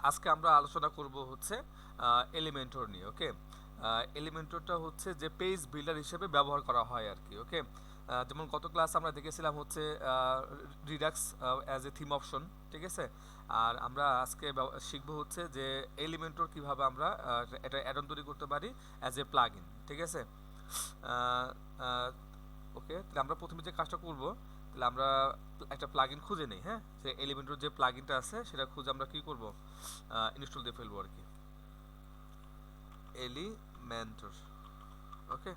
আজকে আমরা আলোচনা করব হচ্ছে এলিমেন্টর নিয়ে। ওকে, এলিমেন্টরটা হচ্ছে যে পেজ বিল্ডার হিসেবে ব্যবহার করা হয় আর কি। ওকে, যেমন গত ক্লাস আমরা দেখেছিলাম হচ্ছে Redux as a theme option, ঠিক আছে। আর আমরা আজকে শিখবো হচ্ছে যে এলিমেন্টর কিভাবে আমরা এটা অ্যাড অন তৈরি করতে পারি অ্যাজ এ প্লাগ ইন, ঠিক আছে। ওকে, তাহলে আমরা প্রথমে যে কাজটা করব, তাহলে আমরা একটা প্লাগইন খুঁজে নেই। হ্যাঁ, যে এলিমেন্টর যে প্লাগইনটা আছে সেটা খুঁজে আমরা কি করব, ইনস্টল দিয়ে ফেলবো আর কি। এলিমেন্টর, ওকে।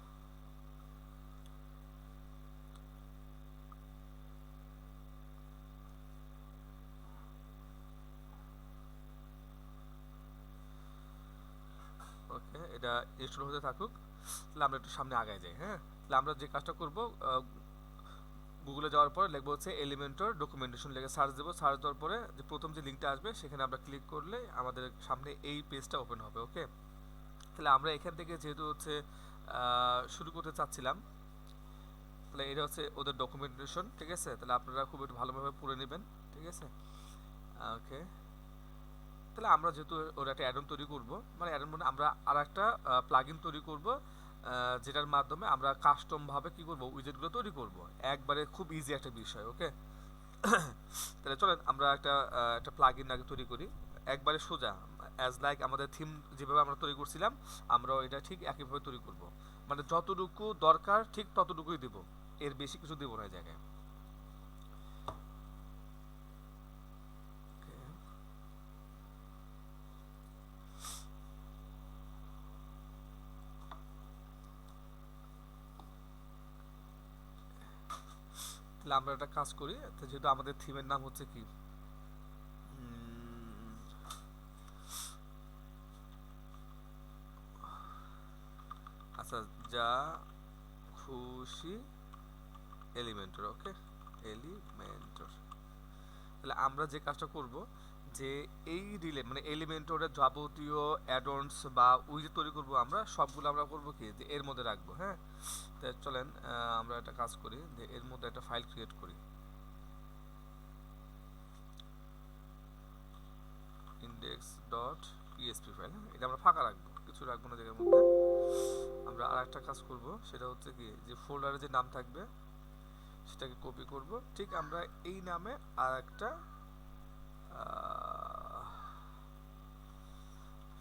ওকে, এটা ইনস্টল হতে থাকুক। তাহলে আমরা একটু সামনে আগায় যাই। হ্যাঁ, তাহলে আমরা যে কাজটা করব, গুগলে যাওয়ার পর লিখবো হচ্ছে এলিমেন্টর ডকুমেন্টেশন, লিখে সার্চ দেবো। সার্চ দেওয়ার পরে যে প্রথম যে লিঙ্কটা আসবে সেখানে আমরা ক্লিক করলে আমাদের সামনে এই পেজটা ওপেন হবে। ওকে, তাহলে আমরা এখান থেকে যেহেতু হচ্ছে শুরু করতে চাচ্ছিলাম, তাহলে এটা হচ্ছে ওদের ডকুমেন্টেশন, ঠিক আছে। তাহলে আপনারা খুব একটু ভালোভাবে পড়ে নেবেন, ঠিক আছে। ওকে, তাহলে আমরা যেহেতু ওর একটা অ্যাডন তৈরি করব, মানে অ্যাডন মানে আমরা আর একটা প্লাগইন তৈরি করব, যেটার মাধ্যমে আমরা কাস্টম ভাবে কি করব, উইজেটগুলো তৈরি করব। একবারে খুব ইজি একটা বিষয়। ওকে, তাহলে চলেন আমরা একটা প্লাগইন আগে তৈরি করি, একবারে সোজা, অ্যাজ লাইক আমাদের থিম যেভাবে আমরা তৈরি করছিলাম, আমরাও এটা ঠিক একইভাবে তৈরি করব। মানে যতটুকু দরকার ঠিক ততটুকুই দেব, এর বেশি কিছু দেবো না এই জায়গায়। Okay, তাহলে আমরা একটা কাজ করি, তো যেহেতু আমাদের থিমের নাম হচ্ছে কি, আচ্ছা, যা খুশি এলিমেন্টর। ওকে, এলিমেন্টর। তাহলে আমরা যে কাজটা করব, যে এই রিলে মানে এলিমেন্টরের যাবতীয় অ্যাডন্স বা উইজেট তৈরি করব, আমরা সবগুলো আমরা করব কি, যে এর মধ্যে রাখবো। হ্যাঁ, তাই চলেন আমরা একটা কাজ করি, যে এর মধ্যে একটা ফাইল ক্রিয়েট করি, ইন্ডেক্স ডট পিএসপি ফাইল। হ্যাঁ, এটা আমরা ফাঁকা রাখবো, কিছু রাখবো না জায়গার মধ্যে। আমরা আর একটা কাজ করব, সেটা হচ্ছে কি, যে ফোল্ডারে যে নাম থাকবে সেটাকে কপি করব, ঠিক আমরা এই নামে আর একটা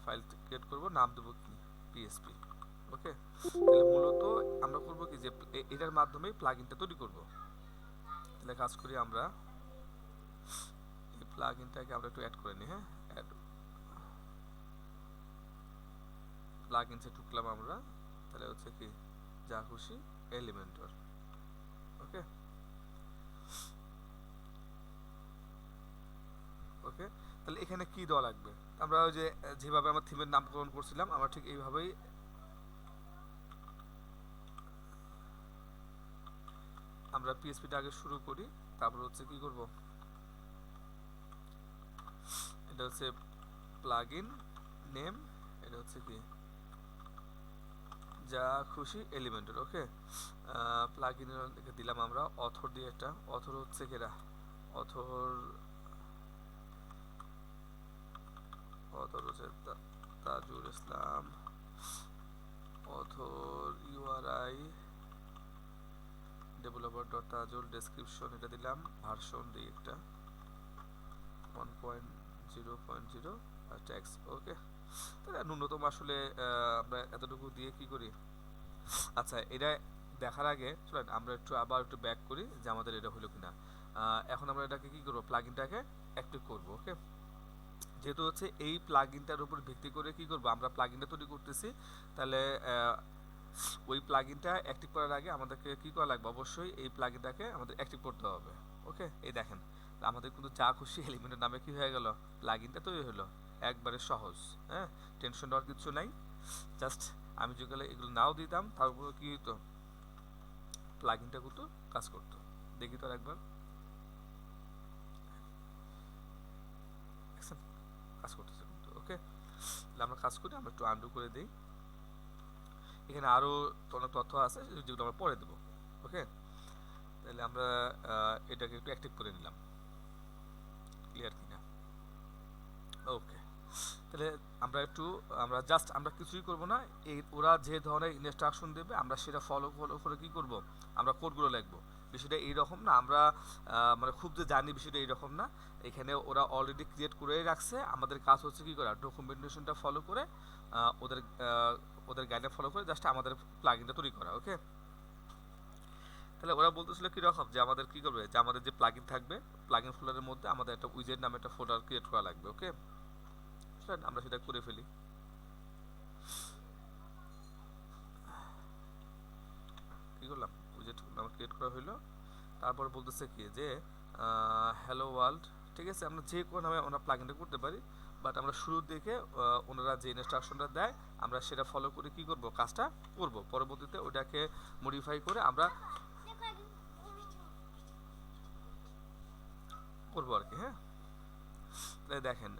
ফাইল ক্রিয়েট করব, নাম দেবো কি, পিএসপি। ওকে, তাহলে মূলত আমরা করব কি, যে এটার মাধ্যমে প্লাগইনটা তৈরি করব। তাহলে কাজ করি, আমরা এই প্লাগইনটাকে আমরা একটু অ্যাড করে নিই। হ্যাঁ, অ্যাড প্লাগইনসে ঢুকলাম আমরা, তাহলে হচ্ছে কি, যা খুশি এলিমেন্টর। ওকে, ওকে, তাহলে এখানে কি দেওয়া লাগবে, আমরা ওই যে যেভাবে আমরা থিমের নামকরণ করছিলাম, আমরা ঠিক এইভাবেই আমরা পিএসপিটা আগে শুরু করি, তারপর হচ্ছে কি করব, এটা হচ্ছে প্লাগইন নেম, এটা হচ্ছে কি, যা খুশি এলিমেন্টের। ওকে, প্লাগইনের দিলাম আমরা অথর দিয়ে, একটা অথর হচ্ছে কেরা, অথর, অথর হচ্ছে Tajul Islam, author URI developer dot Tajul, description এটা দিলাম, ভার্সন দিই একটা 1.0.0 আর ট্যাক্স। ওকে, তাহলে ন্যূনতম আসলে আমরা এতটুকু দিয়ে কি করি। আচ্ছা, এটা দেখার আগে চলেন আমরা একটু আবার একটু ব্যাক করি, যে আমাদের এটা হলো কিনা। এখন আমরা এটাকে কি করবো, প্লাগইনটাকে অ্যাক্টিভ করব। ওকে, যেহেতু হচ্ছে এই প্লাগইনটার উপর ভিত্তি করে কি করব, আমরা প্লাগইনটা তৈরি করতেছি, তাহলে ওই প্লাগইনটা অ্যাক্টিভ করার আগে আমাদেরকে কি করা লাগবে, অবশ্যই এই প্লাগইনটাকে আমাদের অ্যাক্টিভ করতে হবে। ওকে, এই দেখেন, আমাদের কিন্তু যা খুশি এলিমেন্টের নামে কি হয়ে গেল, প্লাগইনটা তৈরি হলো, একবারে সহজ। হ্যাঁ, টেনশন নেওয়ার কিছু নাই। জাস্ট আমি যেগুলো এগুলো নাও দিতাম, তারপরে কি হতো, প্লাগইনটা কিন্তু কাজ করতো। দেখি তো একবার, দেখছেন কাজ করতেছে কিন্তু। ওকে, তাহলে আমরা কাজ করি, আমরা একটু আন্ডু করে দিই। এখানে আরও অনেক তথ্য আছে যেগুলো আমরা পরে দেবো। ওকে, তাহলে আমরা এটাকে একটু অ্যাক্টিভ করে নিলাম, ক্লিয়ার কিনা। ওকে, তাহলে আমরা জাস্ট আমরা কিছুই করব না, ওরা যে ধরনের ইনস্ট্রাকশন দেবে আমরা সেটা ফলো করে কি করব, আমরা কোডগুলো লিখবো। বিষয়টা এইরকম না, আমরা মানে খুব যে জানি বিষয়টা এইরকম না। এখানে ওরা অলরেডি ক্রিয়েট করেই রাখছে, আমাদের কাজ হচ্ছে কি করা, ডকুমেন্টেশনটা ফলো করে ওদের ওদের গাইডলাইন ফলো করে জাস্ট আমাদের প্লাগইনটা তৈরি করা। ওকে, তাহলে ওরা বলতেছিল কি রকম যে আমাদের কি করবে, যে আমাদের যে প্লাগইন থাকবে প্লাগইন ফোল্ডারের মধ্যে আমাদের একটা উইজেট নামে একটা ফোল্ডার ক্রিয়েট করা লাগবে। ওকে, আমরা সেটা করে ফেলি। কি করলাম, উইজেট নামে ক্রিয়েট করা হইলো। তারপর বলতেছে কি যে হ্যালো ওয়ার্ল্ড, ঠিক আছে, আমরা যে কোনো নামে আমরা প্লাগইনটা করতে পারি, বাট আমরা শুরুর দিকে ওনারা যে ইনস্ট্রাকশনটা দেয় আমরা সেটা ফলো করে কি করব, কাজটা করব। পরবর্তীতে ওটাকে মডিফাই করে আমরা করবো আর কি। হ্যাঁ, তাহলে দেখেন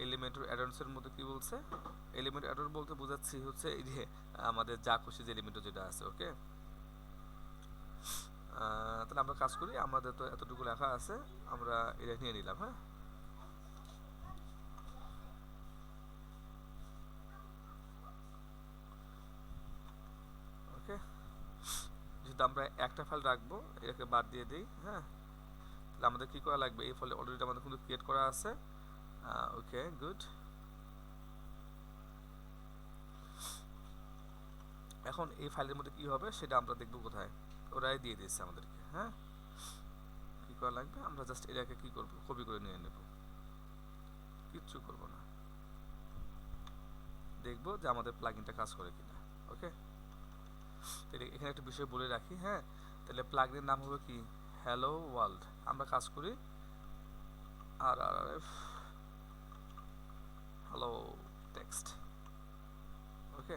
এলিমেন্টারি অ্যাডভান্সের মধ্যে কি বলছে, এলিমেন্ট অ্যাডভান্স বলতে বোঝাচ্ছি হচ্ছে এই যে আমাদের যা খুশি যে এলিমেন্ট যেটা আছে। ওকে, তাহলে আমরা কাজ করি, আমাদের তো এতটুকু লেখা আছে, আমরা এটা নিয়ে নিলাম। হ্যাঁ, ওকে, যেহেতু আমরা একটা ফাইল রাখবো এটাকে বাদ দিয়ে দিই। হ্যাঁ, তাহলে আমাদের কি করা লাগবে, এই ফাইল অলরেডি আমাদের কিন্তু ক্রিয়েট করা আছে। ওকে, গুড। এখন এই ফাইলের মধ্যে কি হবে সেটা আমরা দেখবো কোথায়, ওরাই দিয়ে দিয়েছে আমাদেরকে। হ্যাঁ, কি করা লাগবে, আমরা জাস্ট এটাকে কি করব, কপি করে নিয়ে নেব, কিচ্ছু করব না, দেখবো যে আমাদের প্লাগইনটা কাজ করে কিনা। ওকে, এখানে একটা বিষয় বলে রাখি। হ্যাঁ, তাহলে প্লাগইনের নাম হবে কি, হ্যালো ওয়ার্ল্ড। আমরা কাজ করি RRF হ্যালো টেক্সট। ওকে,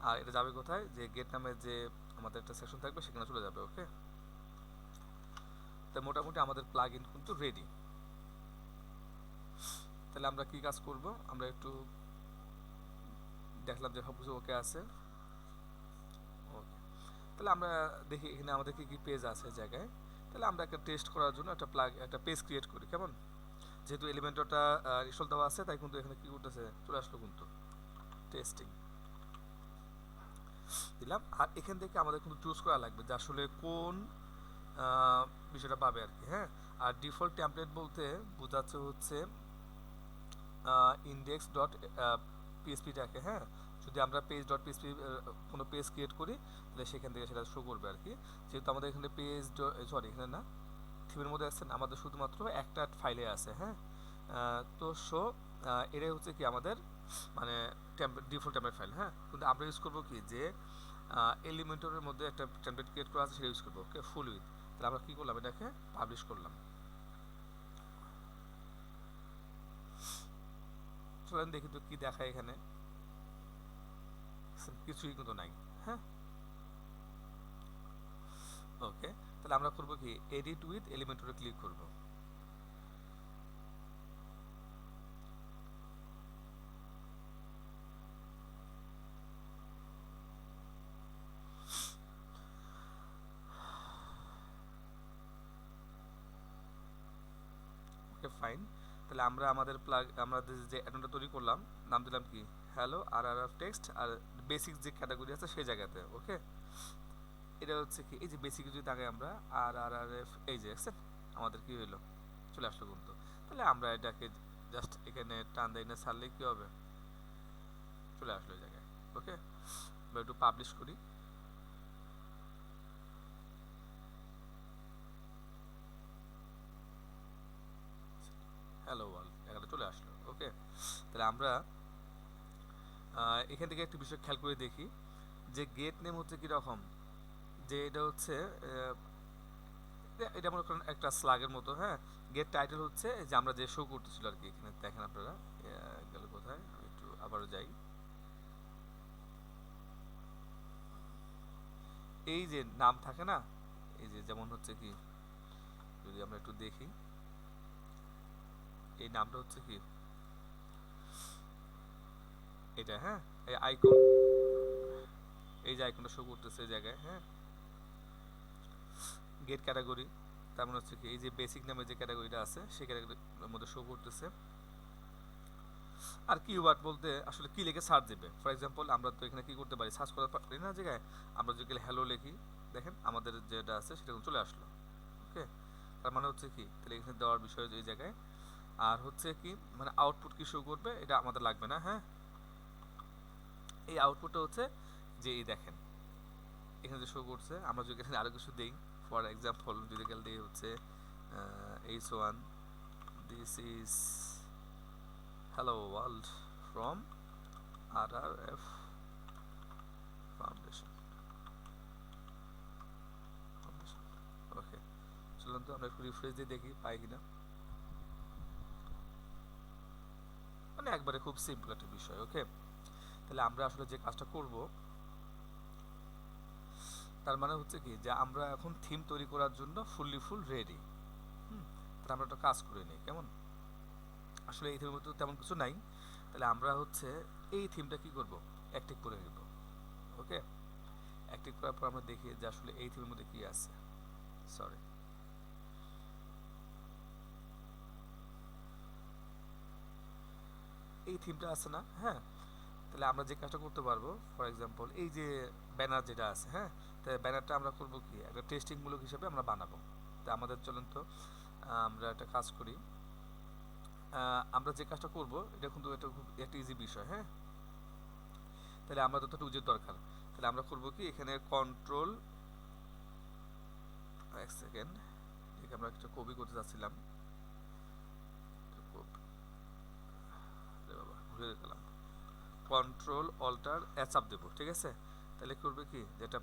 আর এটা যাবে কোথায়, যে গেট নামে যে আমাদের একটা সেকশন থাকবে সেখানে চলে যাবে। ওকে, তো মোটামুটি আমাদের প্লাগইন কিন্তু রেডি। তাহলে আমরা কি কাজ করব, আমরা একটু দেখলাম যে সব কিছু ওকে আছে। ওকে, তাহলে আমরা দেখি এখানে আমাদের কি কি পেজ আছে জায়গায়। তাহলে আমরা একটা টেস্ট করার জন্য একটা পেজ ক্রিয়েট করি। কেমন, যেহেতু এলিমেন্টরটা ইনস্টল দেওয়া আছে তাই কিন্তু এখানে কি করতেছে, চলে আসলো কিন্তু টেস্টিং দিলাম। আর এখান থেকে আমাদের কিন্তু চুজ করা লাগবে যে আসলে কোন বিষয়টা পাবে আর কি। হ্যাঁ, আর ডিফল্ট টেমপ্লেট বলতে বোঝাচ্ছে হচ্ছে ইন্ডেক্স ডট পিএসপিটাকে। হ্যাঁ, যদি আমরা পেজ ডট পিএসপি কোনো পেজ ক্রিয়েট করি তাহলে সেখান থেকে সেটা শো করবে আর কি। যেহেতু আমাদের এখানে পেজ সরি এখানে না, থিমের মধ্যে আসছেন আমাদের শুধুমাত্র একটা ফাইলে আছে। হ্যাঁ, তো শো এটাই হচ্ছে কি আমাদের মানে ডিফল্ট টেমপ্লেট ফাইল। হ্যাঁ, কিন্তু আমরা ইউজ করবো কি, যে এলিমেন্টরের মধ্যে একটা টেমপ্লেট ক্রিয়েট করা আছে সেটা ইউজ করবো। ওকে, ফুল উইথ। তাহলে আমরা কি করলাম, এটাকে পাবলিশ করলাম। চলেন দেখি তো কি দেখায় এখানে, কিছুই কিন্তু নাই। হ্যাঁ, ওকে, তাহলে আমরা করবো কি, এডিট উইথ এলিমেন্টরে ক্লিক করব। ওকে, ফাইন। তাহলে আমরা আমরা যে অ্যাডনটা তৈরি করলাম নাম দিলাম কি, হ্যালো RRF টেক্সট, আর বেসিক যে ক্যাটাগরি আছে সেই জায়গাতে। ওকে, এটা হচ্ছে কি, এই যে বেসিক যদি থাকে আমরা RRF, এই যে দেখছেন আমাদের কি হইলো, চলে আসলো কিন্তু। তাহলে আমরা এটাকে জাস্ট এখানে টান দেয় না, ছাড়লে কি হবে, চলে আসলো এই জায়গায়। ওকে, আমরা একটু পাবলিশ করি। হ্যালো ওয়ার্ল্ড এখানে চলে আসলো। ওকে, তাহলে আমরা এখান থেকে একটা বিষয় খেয়াল করে দেখি যে গেট নেম হচ্ছে কীরকম, যে এটা হচ্ছে এটা মনে করেন একটা স্লাগের মতো। হ্যাঁ, গেট টাইটেল হচ্ছে যে আমরা যে শো করতেছিল আর কি। এখানে দেখেন আপনারা, গেল কোথায়, আমি একটু আবারও যাই, এই যে নাম থাকে না, এই যে যেমন হচ্ছে কি, যদি আমরা একটু দেখি, এই নামটা হচ্ছে কি এটা। হ্যাঁ, এই আইকন, এই যে আইকনটা শো করতেছে এই জায়গায়। হ্যাঁ, গেট ক্যাটাগরি, তার মানে হচ্ছে কি এই যে বেসিক নামে যে ক্যাটাগরিটা আছে সেই ক্যাটাগরির মধ্যে শো করতেছে। আর কিওয়ার্ড বলতে আসলে কি লিখে সার্চ দেবে। ফর এক্সাম্পল আমরা তো এখানে কি করতে পারি, সার্চ করার পারি না জায়গায় আমরা যদি হ্যালো লিখি, দেখেন আমাদের যেটা আছে সেটা চলে আসলো। ওকে, তার মানে হচ্ছে কি, তাহলে এখানে দেওয়ার বিষয় এই জায়গায়। আর হচ্ছে কি, মানে আউটপুট কি শো করবে এটা আমাদের লাগবে না। হ্যাঁ, এই আউটপুটটা হচ্ছে যে এই দেখেন এখানে যে শো করছে, আমরা যদি এখানে আরো কিছু দিই, ফর এক্সাম্পল যদি গেল দিই হচ্ছে H1 this is hello world from RRF foundation. Okay, চলুন তো আমরা একটু রিফ্রেশ দিয়ে দেখি পাই কিনা। মানে একবারে খুব সিম্পল একটা বিষয়। ওকে, তাহলে আমরা আসলে যে কাজটা করব, তার মানে হচ্ছে কি যে আমরা এখন থিম তৈরি করার জন্য ফুল রেডি। তাহলে আমরা একটা কাজ করে নিই কেমন। আসলে এই থিমের মধ্যে তেমন কিছু নাই, তাহলে আমরা হচ্ছে এই থিমটা কি করব, অ্যাক্টিভ করে নিব। ওকে, অ্যাক্টিভ করার পর আমরা দেখি যে আসলে এই থিমের মধ্যে কি আছে। সরি, এই থিমটা আছে না। হ্যাঁ, তাহলে আমরা যে কাজটা করতে পারবো, ফর এক্সাম্পল এই যে ব্যানার যেটা আছে, হ্যাঁ, তাহলে ব্যানারটা আমরা করব কি একটা টেস্টিংমূলক হিসাবে আমরা বানাবো। তা আমাদের চলুন তো আমরা একটা কাজ করি। আমরা যে কাজটা করব এটা কিন্তু এটা খুব একটা ইজি বিষয়। হ্যাঁ, তাহলে আমরা যতটা উজের দরকার, তাহলে আমরা করব কি এখানে কন্ট্রোল, এক সেকেন্ড, এখানে আমরা একটা কপি করতে যাচ্ছিলাম, ভুলে গেলাম, কন্ট্রোল অল্টার এচ আপ দেবো। ঠিক আছে, তাহলে করবে কি যেটা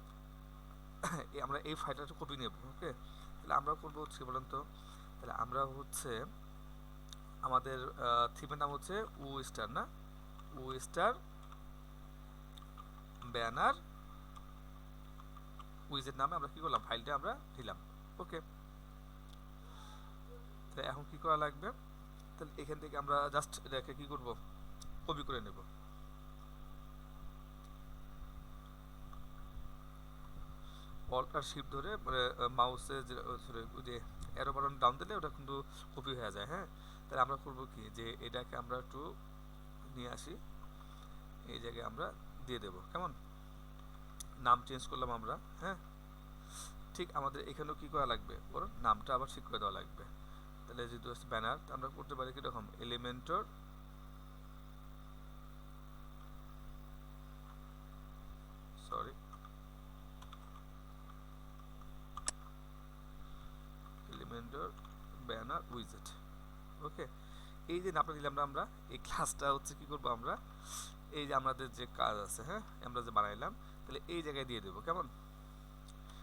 আমরা এই ফাইলটা কপি নেব। ওকে, তাহলে আমরা করবো হচ্ছে বলেন তো, তাহলে আমরা হচ্ছে আমাদের থিমের নাম হচ্ছে উ স্টার, না উ স্টার ব্যানার উইজের নামে আমরা কি করলাম, ফাইলটা আমরা দিলাম। ওকে, তাহলে এখন কি করা লাগবে, তাহলে এখান থেকে আমরা জাস্ট এটাকে কি করব, কপি করে নেব। অল্ট আর শিফট ধরে মানে মাউসে যে অ্যারো বাটন ডাউন দিলে ওটা কিন্তু কপি হয়ে যায়। হ্যাঁ, তাহলে আমরা করব কি যে এটাকে আমরা একটু নিয়ে আসি, এই জায়গায় আমরা দিয়ে দেব কেমন, নাম চেঞ্জ করলাম আমরা। হ্যাঁ, ঠিক আমাদের এখানেও কি করা লাগবে, ওর নামটা আবার ঠিক করে দেওয়া লাগবে। তাহলে যেহেতু ব্যানার, আমরা করতে পারি কীরকম, এলিমেন্টর সরি এলিমেন্টর ব্যানার উইজেট। ওকে, এই যে নামটা দিলাম আমরা, এই ক্লাসটা হচ্ছে কি করব আমরা, এই যে আমাদের যে কাজ আছে, হ্যাঁ, আমরা যে বানাইলাম, তাহলে এই জায়গায় দিয়ে দেবো কেমন।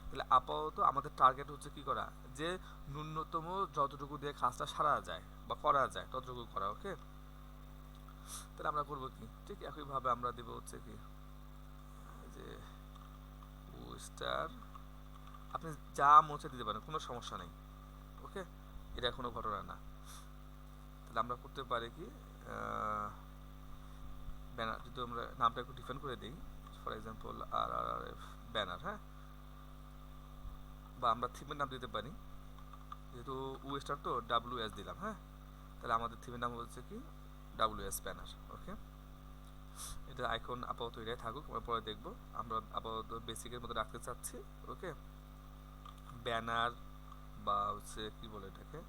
তাহলে আপাতত আমাদের টার্গেট হচ্ছে কি করা, যে ন্যূনতম যতটুকু দিয়ে কাজটা সারা যায় বা করা যায় ততটুকু করা। ওকে, তাহলে আমরা করবো কি, ঠিক একইভাবে আমরা দেব হচ্ছে কি যে স্টার, আপনি যা মুছে দিতে পারেন, কোনো সমস্যা নেই। ওকে, এটা কোনো ঘটনা না। তাহলে আমরা করতে পারি কি, ব্যানার যদি আমরা নামটা একটু ডিফাইন করে দিই, ফর এক্সাম্পল RRF ব্যানার। হ্যাঁ, বা আমরা থিমের নাম দিতে পারি, যেহেতু স্টার তো WS দিলাম। হ্যাঁ, তাহলে আমাদের থিমের নাম হচ্ছে কি WS ব্যানার। ওকে, এটা আইকন আপাতত এটাই থাকুক, আমরা পরে দেখবো। আমরা আপাতত বেসিকের মধ্যে রাখতে চাচ্ছি। ওকে, ব্যানার বা হচ্ছে কি বলে এটাকে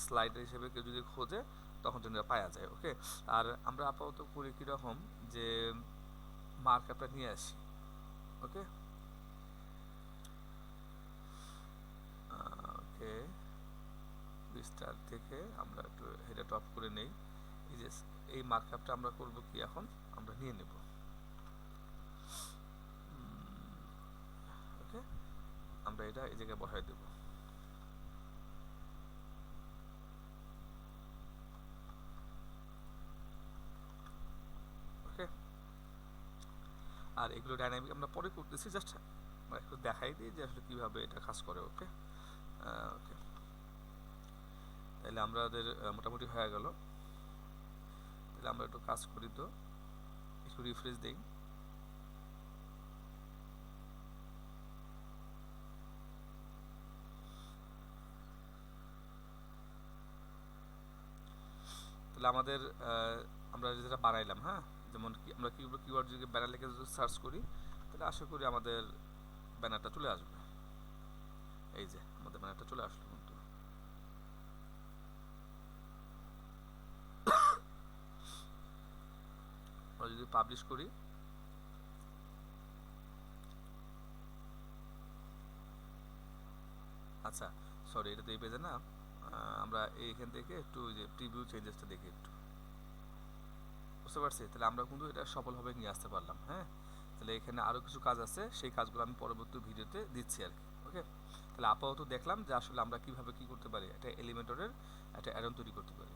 স্লাইডার হিসেবে কেউ যদি খোঁজে তখন যেন পাওয়া যায়। ওকে, আর আমরা আপাতত করি কীরকম, যে মার্কআপটা নিয়ে আসি। ওকে, ওকে, স্টার থেকে আমরা একটু হেডে টপ করে নেই। এই যে এই মার্কআপটা আমরা করব কি, এখন আমরা নিয়ে নেব। ওকে, আমরা এটা এই জায়গায় বসাই দেব। ওকে, আর এগুলো ডাইনামিক আমরা পরে করতেছি, জাস্ট একটু দেখাই দিই যে আসলে কীভাবে এটা কাজ করে। ওকে, ওকে, তাহলে আমাদের মোটামুটি হয়ে গেল। তাহলে আমরা একটু কাজ করি তো, একটু রিফ্রেশ দিই। তাহলে তাহলে আমাদের আমরা যেটা বানাইলাম, হ্যাঁ, যেমন কি আমরা কিওয়ার্ড যদি ব্যানার লিখে যদি সার্চ করি, তাহলে আশা করি আমাদের ব্যানারটা চলে আসবে। এই যে আমাদের ব্যানারটা চলে আসলো। কিন্তু আমরা যদি পাবলিশ করি, আচ্ছা সরি, এটা তো এই পেজে না, আমরা এইখান থেকে একটু ওই যে প্রিভিউ চেঞ্জেসটা দেখি একটু, বুঝতে পারছি। তাহলে আমরা কিন্তু এটা সফলভাবে নিয়ে আসতে পারলাম। হ্যাঁ, তাহলে এখানে আরও কিছু কাজ আছে, সেই কাজগুলো আমি পরবর্তী ভিডিওতে দিচ্ছি আর কি। ওকে, তাহলে আপাতত দেখলাম যে আসলে আমরা কিভাবে কি করতে পারি, একটা এলিমেন্টরের একটা অ্যারন তৈরি করতে পারি।